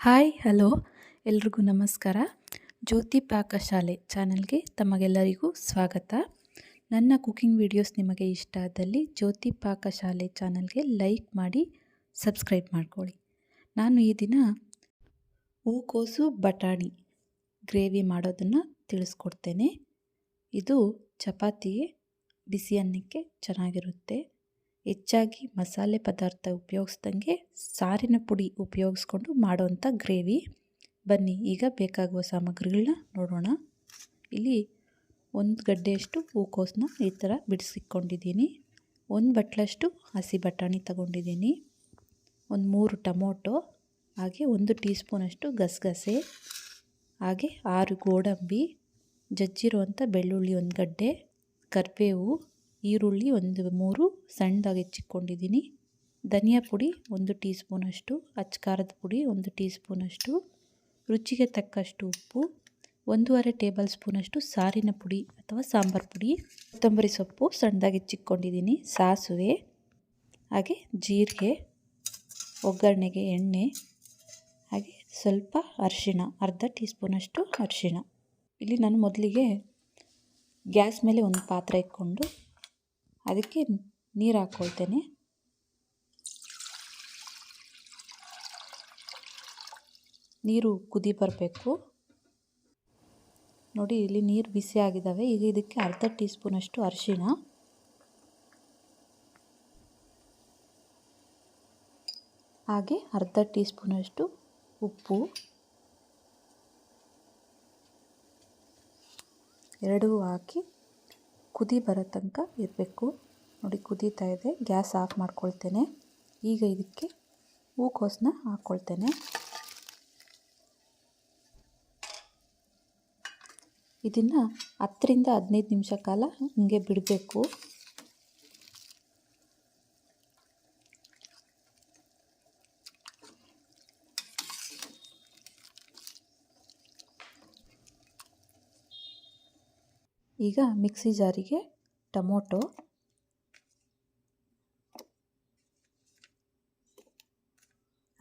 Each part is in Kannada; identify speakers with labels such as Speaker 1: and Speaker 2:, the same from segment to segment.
Speaker 1: ಹಾಯ್ ಹಲೋ ಎಲ್ರಿಗೂ ನಮಸ್ಕಾರ. ಜ್ಯೋತಿ ಪಾಕಶಾಲೆ ಚಾನಲ್ಗೆ ತಮಗೆಲ್ಲರಿಗೂ ಸ್ವಾಗತ. ನನ್ನ ಕುಕಿಂಗ್ ವಿಡಿಯೋಸ್ ನಿಮಗೆ ಇಷ್ಟ ಆದಲ್ಲಿ ಜ್ಯೋತಿ ಪಾಕಶಾಲೆ ಚಾನಲ್ಗೆ ಲೈಕ್ ಮಾಡಿ ಸಬ್ಸ್ಕ್ರೈಬ್ ಮಾಡ್ಕೊಳ್ಳಿ. ನಾನು ಈ ದಿನ ಹೂಕೋಸು ಬಟಾಣಿ ಗ್ರೇವಿ ಮಾಡೋದನ್ನು ತಿಳಿಸ್ಕೊಡ್ತೇನೆ. ಇದು ಚಪಾತಿಗೆ ಬಿಸಿ ಅನ್ನಕ್ಕೆ ಚೆನ್ನಾಗಿರುತ್ತೆ. ಹೆಚ್ಚಾಗಿ ಮಸಾಲೆ ಪದಾರ್ಥ ಉಪಯೋಗಿಸ್ದಂಗೆ ಸಾರಿನ ಪುಡಿ ಉಪಯೋಗಿಸ್ಕೊಂಡು ಮಾಡೋವಂಥ ಗ್ರೇವಿ. ಬನ್ನಿ ಈಗ ಬೇಕಾಗುವ ಸಾಮಗ್ರಿಗಳನ್ನ ನೋಡೋಣ. ಇಲ್ಲಿ 1 ಗಡ್ಡೆಯಷ್ಟು ಹೂಕೋಸನ್ನ ಈ ಥರ ಬಿಡಿಸಿಕೊಂಡಿದ್ದೀನಿ. 1 ಬಟ್ಲಷ್ಟು ಹಸಿ ಬಟಾಣಿ ತಗೊಂಡಿದ್ದೀನಿ. 3 ಟೊಮೊಟೊ, ಹಾಗೆ 1 ಟೀ ಸ್ಪೂನಷ್ಟು ಗಸಗಸೆ, ಹಾಗೆ 6 ಗೋಡಂಬಿ, ಜಜ್ಜಿರುವಂಥ ಬೆಳ್ಳುಳ್ಳಿ 1 ಗಡ್ಡೆ, ಕರಿಬೇವು, ಈರುಳ್ಳಿ 3 ಸಣ್ಣದಾಗಿ ಹೆಚ್ಚಿಕೊಂಡಿದ್ದೀನಿ, ಧನಿಯಾ ಪುಡಿ 1 ಟೀ ಸ್ಪೂನಷ್ಟು, ಅಚ್ಚಕಾರದ ಪುಡಿ 1 ಟೀ ಸ್ಪೂನಷ್ಟು, ರುಚಿಗೆ ತಕ್ಕಷ್ಟು ಉಪ್ಪು, 1.5 ಟೇಬಲ್ ಸ್ಪೂನಷ್ಟು ಸಾರಿನ ಪುಡಿ ಅಥವಾ ಸಾಂಬಾರು ಪುಡಿ, ಕೊತ್ತಂಬರಿ ಸೊಪ್ಪು ಸಣ್ಣದಾಗಿ ಹೆಚ್ಚಿಕೊಂಡಿದ್ದೀನಿ, ಸಾಸಿವೆ, ಹಾಗೆ ಜೀರಿಗೆ, ಒಗ್ಗರಣೆಗೆ ಎಣ್ಣೆ, ಹಾಗೆ ಸ್ವಲ್ಪ ಅರಿಶಿಣ, ಅರ್ಧ ಟೀ ಸ್ಪೂನಷ್ಟು ಅರಿಶಿಣ. ಇಲ್ಲಿ ನಾನು ಮೊದಲಿಗೆ ಗ್ಯಾಸ್ ಮೇಲೆ ಒಂದು ಪಾತ್ರೆ ಇಟ್ಕೊಂಡು ಅದಕ್ಕೆ ನೀರು ಹಾಕ್ಕೊಳ್ತೇನೆ. ನೀರು ಕುದಿ ಬರಬೇಕು. ನೋಡಿ, ಇಲ್ಲಿ ನೀರು ಬಿಸಿ ಆಗಿದ್ದಾವೆ. ಈಗ ಇದಕ್ಕೆ ಅರ್ಧ ಟೀ ಸ್ಪೂನಷ್ಟು ಅರಿಶಿಣ, ಹಾಗೆ ಅರ್ಧ ಟೀ ಸ್ಪೂನಷ್ಟು ಉಪ್ಪು, ಎರಡೂ ಹಾಕಿ ಕುದಿ ಬರೋ ತನಕ ಇರಬೇಕು. ನೋಡಿ, ಕುದೀತಾ ಇದೆ. ಗ್ಯಾಸ್ ಆಫ್ ಮಾಡ್ಕೊಳ್ತೇನೆ. ಈಗ ಇದಕ್ಕೆ ಹೂಕೋಸನ್ನ ಹಾಕ್ಕೊಳ್ತೇನೆ. ಇದನ್ನು 10 ರಿಂದ 15 ನಿಮಿಷ ಕಾಲ ಹಿಂಗೆ ಬಿಡಬೇಕು. ಈಗ ಮಿಕ್ಸಿ ಜಾರಿಗೆ ಟೊಮೊಟೊ,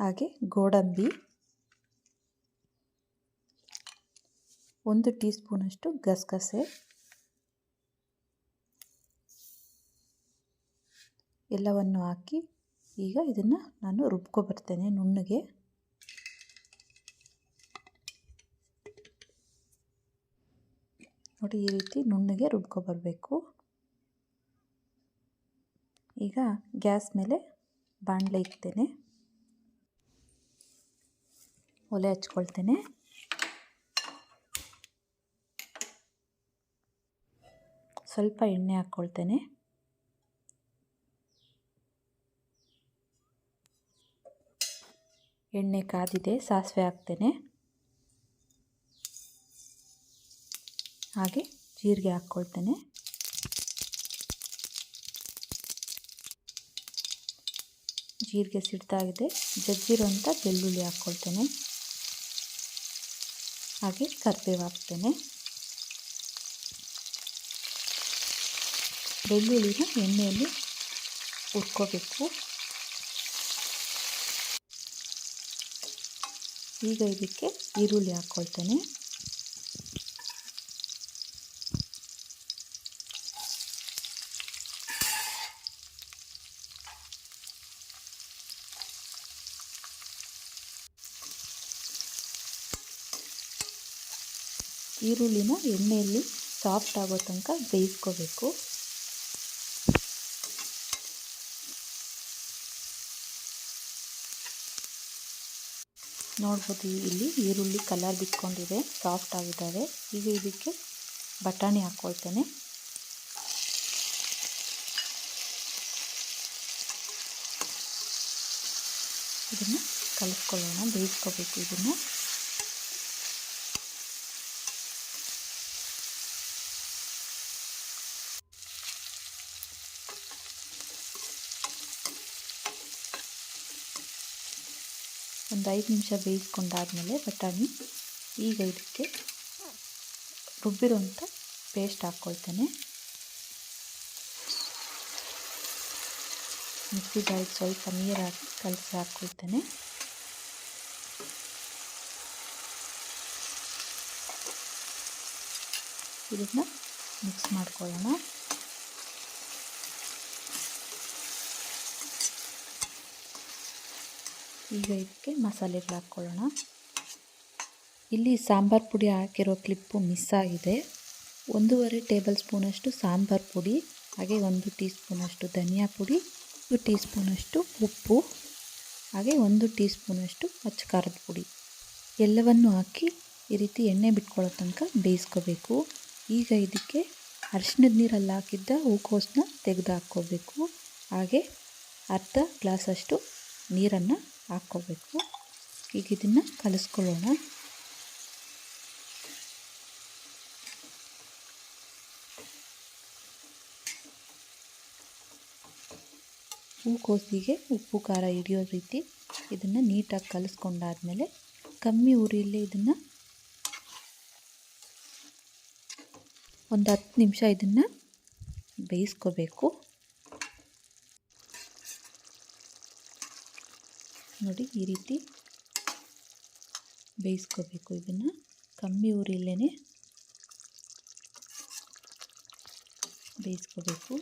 Speaker 1: ಹಾಗೆ ಗೋಡಂಬಿ, 1 ಟೀ ಸ್ಪೂನಷ್ಟು ಗಸಗಸೆ ಎಲ್ಲವನ್ನು ಹಾಕಿ ಈಗ ಇದನ್ನು ನಾನು ರುಬ್ಕೊಬರ್ತೇನೆ ನುಣ್ಣಗೆ. ನೋಡಿ, ಈ ರೀತಿ ನುಣ್ಣಗೆ ರುಬ್ಕೊಬರಬೇಕು. ಈಗ ಗ್ಯಾಸ್ ಮೇಲೆ ಬಾಣಲೆ ಇಡ್ತೇನೆ, ಒಲೆ ಹಚ್ಕೊಳ್ತೇನೆ. ಸ್ವಲ್ಪ ಎಣ್ಣೆ ಹಾಕ್ಕೊಳ್ತೇನೆ. ಎಣ್ಣೆ ಕಾದಿದೆ. ಸಾಸಿವೆ ಹಾಕ್ತೇನೆ, ಹಾಗೆ ಜೀರಿಗೆ ಹಾಕ್ಕೊಳ್ತೇನೆ. ಜೀರಿಗೆ ಸಿಡ್ತಾಗಿದೆ. ಜಜ್ಜಿರುವಂಥ ಬೆಳ್ಳುಳ್ಳಿ ಹಾಕ್ಕೊಳ್ತೇನೆ, ಹಾಗೆ ಕರಿಬೇವು ಹಾಕ್ತೇನೆ. ಬೆಳ್ಳುಳ್ಳಿನ ಎಣ್ಣೆಯಲ್ಲಿ ಹುರ್ಕೋಬೇಕು. ಈಗ ಇದಕ್ಕೆ ಈರುಳ್ಳಿ ಹಾಕ್ಕೊಳ್ತೇನೆ. ಈರುಳ್ಳಿನ ಎಣ್ಣೆಯಲ್ಲಿ ಸಾಫ್ಟ್ ಆಗೋ ತನಕ ಬೇಯಿಸ್ಕೋಬೇಕು. ನೋಡ್ಬೋದು, ಇಲ್ಲಿ ಈರುಳ್ಳಿ ಕಲರ್ ಬಿಟ್ಕೊಂಡಿದೆ, ಸಾಫ್ಟ್ ಆಗಿದ್ದಾವೆ. ಈಗ ಇದಕ್ಕೆ ಬಟಾಣಿ ಹಾಕ್ಕೊಳ್ತೇನೆ. ಇದನ್ನು ಕಲಿಸ್ಕೊಳ್ಳೋಣ, ಬೇಯಿಸ್ಕೋಬೇಕು ಇದನ್ನು. ಒಂದು 5 ನಿಮಿಷ ಬೇಯಿಸ್ಕೊಂಡಾದ್ಮೇಲೆ ಬಟಾಣಿ, ಈಗ ಇದಕ್ಕೆ ರುಬ್ಬಿರುವಂಥ ಪೇಸ್ಟ್ ಹಾಕ್ಕೊಳ್ತೇನೆ. ಮಿಕ್ಸಿ ಜಾರಿಗೆ ಸ್ವಲ್ಪ ನೀರು ಹಾಕಿ ಕಲಸಿ ಹಾಕ್ಕೊಳ್ತೇನೆ. ಇದನ್ನು ಮಿಕ್ಸ್ ಮಾಡ್ಕೊಳ್ಳೋಣ. ಈಗ ಇದಕ್ಕೆ ಮಸಾಲೆಗಳು ಹಾಕ್ಕೊಳ್ಳೋಣ. ಇಲ್ಲಿ ಸಾಂಬಾರು ಪುಡಿ ಹಾಕಿರೋ ಕ್ಲಿಪ್ಪು ಮಿಸ್ ಆಗಿದೆ. 1.5 ಟೇಬಲ್ ಸ್ಪೂನಷ್ಟು ಸಾಂಬಾರು ಪುಡಿ, ಹಾಗೆ 1 ಟೀ ಸ್ಪೂನಷ್ಟು ಧನಿಯಾ ಪುಡಿ, 1 ಟೀ ಸ್ಪೂನಷ್ಟು ಉಪ್ಪು, ಹಾಗೆ 1 ಟೀ ಸ್ಪೂನಷ್ಟು ಅಚ್ಚ ಖಾರದ ಪುಡಿ ಎಲ್ಲವನ್ನು ಹಾಕಿ ಈ ರೀತಿ ಎಣ್ಣೆ ಬಿಟ್ಕೊಳ್ಳೋ ತನಕ ಬೇಯಿಸ್ಕೋಬೇಕು. ಈಗ ಇದಕ್ಕೆ ಅರಿಶಿಣದ ನೀರಲ್ಲಿ ಹಾಕಿದ್ದ ಹೂಕೋಸನ್ನ ತೆಗೆದು ಹಾಕ್ಕೋಬೇಕು. ಹಾಗೆ ಅರ್ಧ ಗ್ಲಾಸಷ್ಟು ನೀರನ್ನು ಹಾಕ್ಕೋಬೇಕು. ಈಗ ಇದನ್ನು ಕಲಿಸ್ಕೊಳ್ಳೋಣ. ಹೂಕೋಸಿಗೆ ಉಪ್ಪು ಖಾರ ಹಿಡಿಯೋ ರೀತಿ ಇದನ್ನು ನೀಟಾಗಿ ಕಲಿಸ್ಕೊಂಡಾದ್ಮೇಲೆ ಕಮ್ಮಿ ಉರಿಯಲ್ಲಿ ಇದನ್ನು ಒಂದು 10 ನಿಮಿಷ ಇದನ್ನು ಬೇಯಿಸ್ಕೋಬೇಕು. ನೋಡಿ, ಈ ರೀತಿ ಬೇಯಿಸ್ಕೋಬೇಕು. ಇದನ್ನು ಕಮ್ಮಿ ಉರಿಯಲ್ಲೇ ಬೇಯಿಸ್ಕೋಬೇಕು.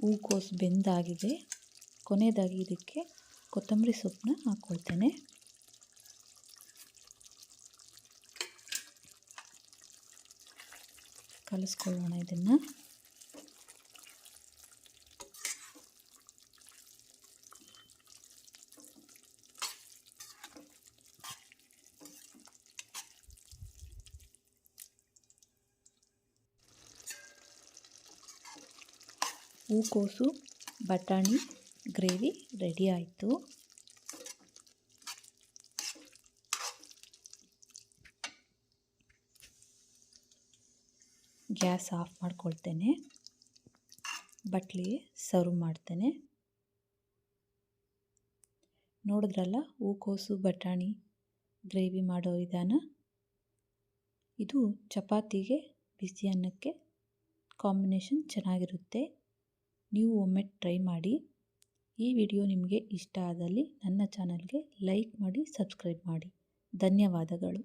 Speaker 1: ಹೂಕೋಸು ಬೆಂದಾಗಿದೆ. ಕೊನೆಯದಾಗಿ ಇದಕ್ಕೆ ಕೊತ್ತಂಬರಿ ಸೊಪ್ಪನ್ನ ಹಾಕ್ಕೊಳ್ತೇನೆ. ಕಲಿಸ್ಕೊಳ್ಳೋಣ ಇದನ್ನು. ಹೂಕೋಸು ಬಟಾಣಿ ಗ್ರೇವಿ ರೆಡಿ ಆಯಿತು. ಗ್ಯಾಸ್ ಆಫ್ ಮಾಡ್ಕೊಳ್ತೇನೆ. ಬಟ್ಲಿಗೆ ಸರ್ವ್ ಮಾಡ್ತೇನೆ. ನೋಡಿದ್ರಲ್ಲ, ಹೂಕೋಸು ಬಟಾಣಿ ಗ್ರೇವಿ ಮಾಡೋ ವಿಧಾನ. ಇದು ಚಪಾತಿಗೆ, ಬಿಸಿ ಅನ್ನಕ್ಕೆ ಕಾಂಬಿನೇಷನ್ ಚೆನ್ನಾಗಿರುತ್ತೆ. ನೀವು ಒಮ್ಮೆ ಟ್ರೈ ಮಾಡಿ. ಈ ವಿಡಿಯೋ ನಿಮಗೆ ಇಷ್ಟ ಆದಲ್ಲಿ ನನ್ನ ಚಾನಲ್ಗೆ ಲೈಕ್ ಮಾಡಿ, ಸಬ್ಸ್ಕ್ರೈಬ್ ಮಾಡಿ. ಧನ್ಯವಾದಗಳು.